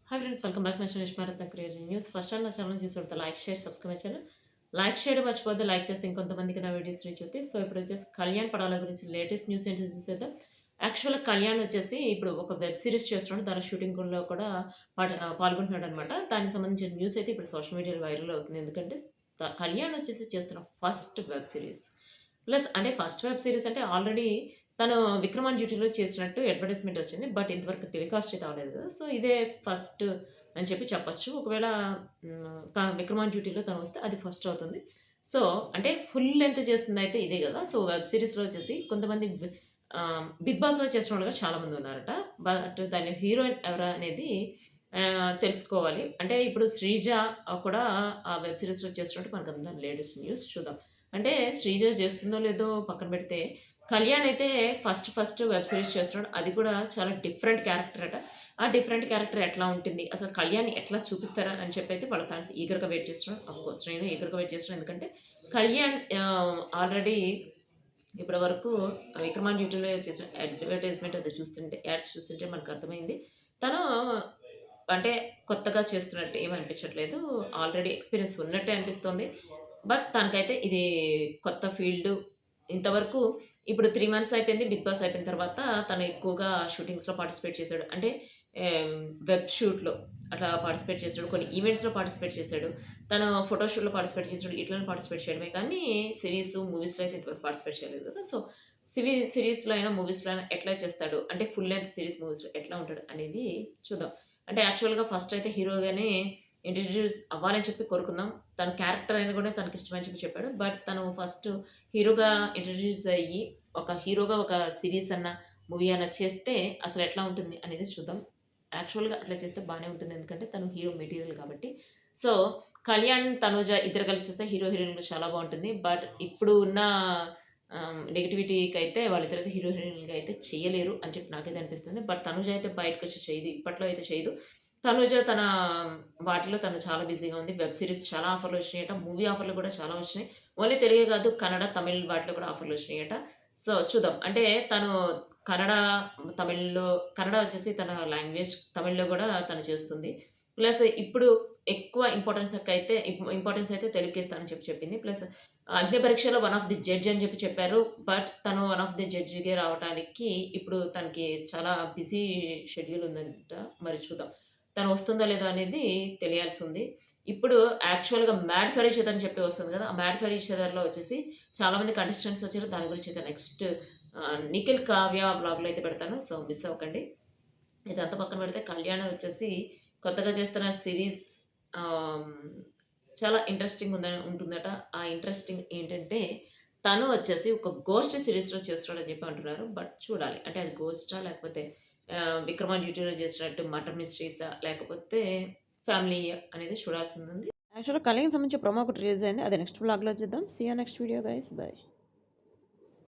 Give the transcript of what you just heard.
Hi friends, welcome back my channel Bharat creative news. First time నా channel చూసి like share subscribe my channel. Like చేయడం మర్చిపోద్దు. Like చేస్తే ఇంకొంతమందికి నా వీడియోస్ రీచ్ అవుతాయి. సో ఇప్పుడు వచ్చేసి కళ్యాణ్ పడాల గురించి లేటెస్ట్ న్యూస్ ఏంటో చూసేద్దాం. యాక్చువల్‌గా కళ్యాణ్ వచ్చేసి ఇప్పుడు ఒక వెబ్ సీరీస్ చేస్తున్నాడు. దాని షూటింగ్‌లో కూడా పాల్గొంటున్నాడు అనమాట. దానికి సంబంధించిన న్యూస్ అయితే ఇప్పుడు సోషల్ మీడియాలో వైరల్ అవుతుంది. ఎందుకంటే కళ్యాణ్ వచ్చేసి చేస్తున్న ఫస్ట్ వెబ్ సీరీస్. ప్లస్ అంటే ఫస్ట్ వెబ్ సీరీస్ అంటే ఆల్రెడీ తను 'విక్రమ్ డ్యూటీలో' చేసినట్టు అడ్వర్టైజ్‌మెంట్ వచ్చింది. బట్ ఇంతవరకు టెలికాస్ట్ అయితే అవ్వలేదు కదా! సో ఇదే ఫస్ట్ అని చెప్పి చెప్పొచ్చు. ఒకవేళ 'విక్రమ్ డ్యూటీలో' తను వస్తే అది ఫస్ట్ అవుతుంది. సో అంటే ఫుల్ లెంత్ చేస్తుందయితే ఇదే గదా! సో వెబ్ సీరీస్‌లో వచ్చేసి కొంతమంది 'బిగ్ బాస్‌లో' చేసినోళ్ళు కూడా చాలా మంది ఉన్నారట. బట్ దాని హీరోయిన్ ఎవరా అనేది తెలుసుకోవాలి. అంటే ఇప్పుడు 'శ్రీజ' కూడా ఆ వెబ్ సీరీస్‌లో చేస్తున్నట్టు మనకంతా లేటెస్ట్ న్యూస్ చూద్దాం. అంటే 'శ్రీజ' చేస్తుందో లేదో పక్కన పెడితే కళ్యాణ్ అయితే ఫస్ట్ వెబ్ సీరీస్ చేస్తున్నాడు. అది కూడా చాలా డిఫరెంట్ క్యారెక్టర్ అట. ఆ డిఫరెంట్ క్యారెక్టర్ ఎట్లా ఉంటుంది? అసలు కళ్యాణ్‌ని ఎట్లా చూపిస్తారా అని చెప్పైతే వాళ్ళ ఫ్యాన్స్ ఈగర్‌గా వెయిట్ చేస్తున్నారు. ఆఫ్‌కోర్స్ నేను ఈగర్‌గా వెయిట్ చేస్తున్నాను. ఎందుకంటే కళ్యాణ్ ఆల్రెడీ ఇప్పటి వరకు 'విక్రమాన్ డ్యూటీలో' చేసిన అడ్వర్టైజ్‌మెంట్ అది చూస్తుంటే యాడ్స్ చూస్తుంటే మనకు అర్థమైంది. తను అంటే కొత్తగా చేస్తున్నట్టు ఏమి అనిపించట్లేదు. ఆల్రెడీ ఎక్స్‌పీరియన్స్ ఉన్నట్టే అనిపిస్తోంది. బట్ తనకైతే ఇది కొత్త ఫీల్డ్. ఇంతవరకు ఇప్పుడు 3 మంత్స్ అయిపోయింది. 'బిగ్ బాస్' అయిపోయిన తర్వాత తను ఎక్కువగా షూటింగ్స్‌లో పార్టిసిపేట్ చేశాడు. అంటే వెబ్ షూట్‌లో అట్లా పార్టిసిపేట్ చేసాడు. కొన్ని ఈవెంట్స్‌లో పార్టిసిపేట్ చేశాడు. తను ఫోటో షూట్‌లో పార్టిసిపేట్ చేసాడు. ఇట్లనే పార్టిసిపేట్ చేయడమే కానీ సీరీస్, మూవీస్‌లో అయితే ఇంతవరకు పార్టిసిపేట్ చేయలేదు కదా! సో సీరీస్‌లో అయినా, మూవీస్‌లో అయినా ఎట్లా చేస్తాడు? అంటే ఫుల్ లెంగ్త్ సీరీస్, మూవీస్‌లో ఎట్లా ఉంటాడు అనేది చూద్దాం. అంటే యాక్చువల్‌గా ఫస్ట్ అయితే హీరోగానే ఇంట్రొడ్యూస్ అవ్వాలని చెప్పి కోరుకుందాం. తన క్యారెక్టర్ అయినా కూడా తనకిష్టమని చెప్పి చెప్పాడు. బట్ తను ఫస్ట్ హీరోగా ఇంట్రొడ్యూస్ అయ్యి, ఒక హీరోగా ఒక సీరీస్ అన్నా, మూవీ అన్నా చేస్తే అసలెట్లా ఉంటుంది అనేది చూద్దాం. యాక్చువల్‌గా అట్లా చేస్తే బానే ఉంటుంది. ఎందుకంటే తను హీరో మెటీరియల్ కాబట్టి. సో, కళ్యాణ్, తనుజ ఇద్దరు కలిసి చేస్తే హీరో, హీరోయిన్‌గా చాలా బావుంటుంది. బట్ ఇప్పుడు ఉన్న నెగటివిటీకైతే వాళ్ళిద్దరైతే హీరో, హీరోయిన్‌లుగా అయితే చేయలేరు అని చెప్పి నాకైతే అనిపిస్తుంది. బట్ తనుజ అయితే బయటకొచ్చి చేయదు. ఇప్పట్లో అయితే చేయదు. తనుజ తన వాటిలో తను చాలా బిజీగా ఉంది. వెబ్ సీరీస్ చాలా ఆఫర్‌లు వచ్చినాయట. మూవీ ఆఫర్‌లు కూడా చాలా వచ్చినాయి. ఓన్లీ తెలుగే కాదు, కన్నడ, తమిళ్ వాటిలో కూడా ఆఫర్‌లు వచ్చినాయట. సో, చూద్దాం. అంటే తను కన్నడ, తమిళ్‌లో కన్నడ వచ్చేసి తన లాంగ్వేజ్. తమిళ్‌లో గూడా తను చేస్తుంది. ప్లస్ ఇప్పుడు ఎక్కువ ఇంపార్టెన్స్ అయితే తెలుగుకే ఇస్తానని చెప్పి చెప్పింది. ప్లస్ 'అగ్ని పరీక్షలో' వన్ ఆఫ్ ది జడ్జ్ అని చెప్పి చెప్పారు. బట్ తను వన్ ఆఫ్ ది జడ్జ్‌గా రావటానికి ఇప్పుడు తనకి చాలా బిజీ షెడ్యూల్ ఉందంట. మరి చూద్దాం. తను వస్తుందో లేదో అనేది తెలియాల్సుంది. ఇప్పుడు యాక్చువల్‌గా 'మ్యాడ్ ఫర్ ఈచ్ అదర్' అని చెప్పి వస్తుంది కదా! ఆ 'మ్యాడ్ ఫర్ ఈచ్ అదర్‌లో' వచ్చేసి చాలామంది కంటెస్టెంట్స్ వచ్చారు. దాని గురించి అయితే నెక్స్ట్ నిఖిల్, కావ్య వ్లాగ్‌లో అయితే పెడతాను. సో, మిస్ అవ్వకండి. ఇదంతా పక్కన పెడితే కళ్యాణ్ వచ్చేసి కొత్తగా చేస్తున్న సీరీస్ ఆహ్, చాలా ఉంటుందట. ఆ ఇంట్రెస్టింగ్ ఏంటంటే తను వచ్చేసి ఒక గోస్ట్ సీరీస్‌లో చేస్తున్నాడని చెప్పి అంటున్నారు. బట్ చూడాలి. అంటే అది గోస్టా లేకపోతే 'విక్రమాన్ డ్యూటీలో' చేసినట్టు మర్డర్ మిస్టరీసా లేకపోతే ఫ్యామిలీయా అనేది చూడాల్సిందుంది. యాక్చువల్‌గా కళ్యాణ్‌కి సంబంధించిన ప్రోమో ఒకటి రిలీజ్ అయింది. అది నెక్స్ట్ వ్లాగ్‌లో చూద్దాం. See you next video guys. By.